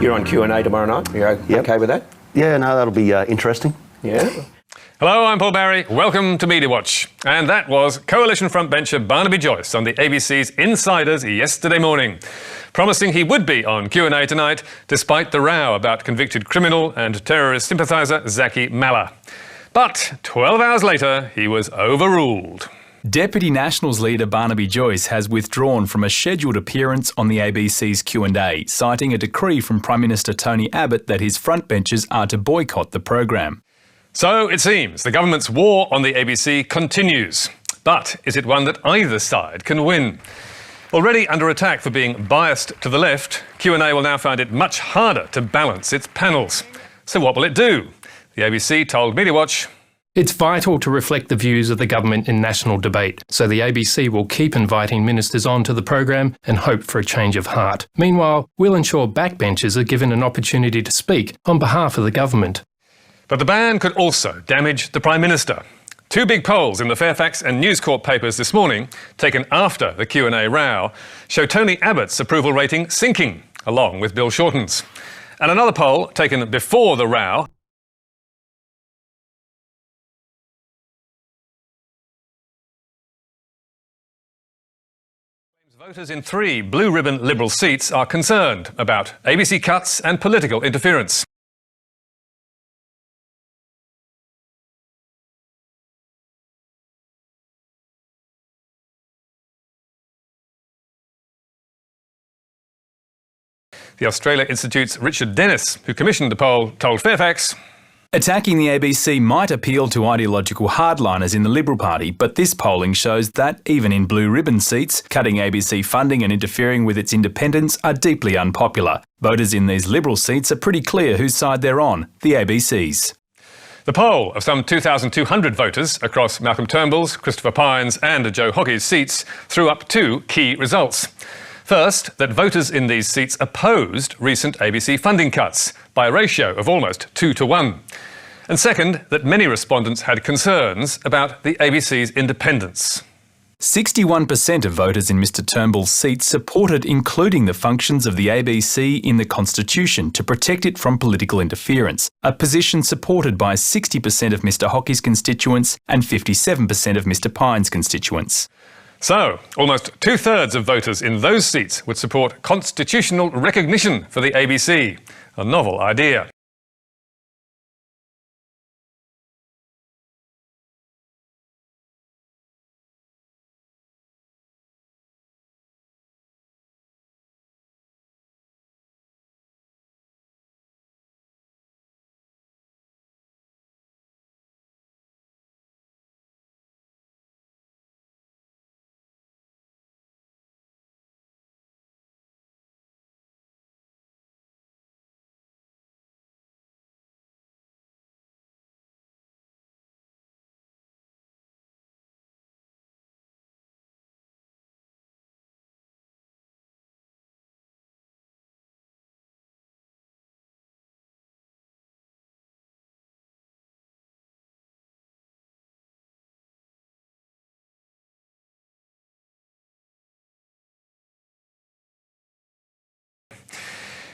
You're on Q&A tomorrow night. You're okay with that? Yeah, no, that'll be interesting. Yeah. Hello, I'm Paul Barry. Welcome to Media Watch. And that was Coalition frontbencher Barnaby Joyce on the ABC's Insiders yesterday morning, promising he would be on Q&A tonight, despite the row about convicted criminal and terrorist sympathiser Zaki Mallah. But 12 hours later, he was overruled. Deputy Nationals leader Barnaby Joyce has withdrawn from a scheduled appearance on the ABC's Q&A, citing a decree from Prime Minister Tony Abbott that his frontbenchers are to boycott the program. So it seems the government's war on the ABC continues. But is it one that either side can win? Already under attack for being biased to the left, Q&A will now find it much harder to balance its panels. So what will it do? The ABC told Media Watch, "It's vital to reflect the views of the government in national debate, so the ABC will keep inviting ministers onto the program and hope for a change of heart. Meanwhile, we'll ensure backbenchers are given an opportunity to speak on behalf of the government." But the ban could also damage the Prime Minister. Two big polls in the Fairfax and News Corp papers this morning, taken after the Q&A row, show Tony Abbott's approval rating sinking, along with Bill Shorten's. And another poll, taken before the row, voters in 3 blue ribbon Liberal seats are concerned about ABC cuts and political interference. The Australia Institute's Richard Dennis, who commissioned the poll, told Fairfax, Attacking the ABC might appeal to ideological hardliners in the Liberal Party, but this polling shows that, even in blue ribbon seats, cutting ABC funding and interfering with its independence are deeply unpopular. Voters in these Liberal seats are pretty clear whose side they're on, the ABC's. The poll of some 2,200 voters across Malcolm Turnbull's, Christopher Pyne's and Joe Hockey's seats threw up 2 key results. First, that voters in these seats opposed recent ABC funding cuts by a ratio of almost 2-to-1. And second, that many respondents had concerns about the ABC's independence. 61% of voters in Mr Turnbull's seats supported including the functions of the ABC in the Constitution to protect it from political interference, a position supported by 60% of Mr Hockey's constituents and 57% of Mr Pyne's constituents. So, almost 2/3 of voters in those seats would support constitutional recognition for the ABC, a novel idea.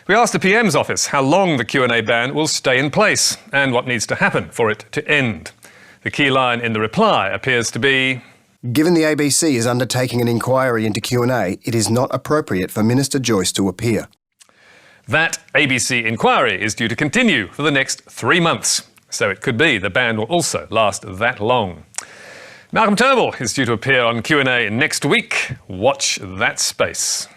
We asked the PM's office how long the Q&A ban will stay in place and what needs to happen for it to end. The key line in the reply appears to be, "Given the ABC is undertaking an inquiry into Q&A, it is not appropriate for Minister Joyce to appear." That ABC inquiry is due to continue for the next 3 months, so it could be the ban will also last that long. Malcolm Turnbull is due to appear on Q&A next week. Watch that space.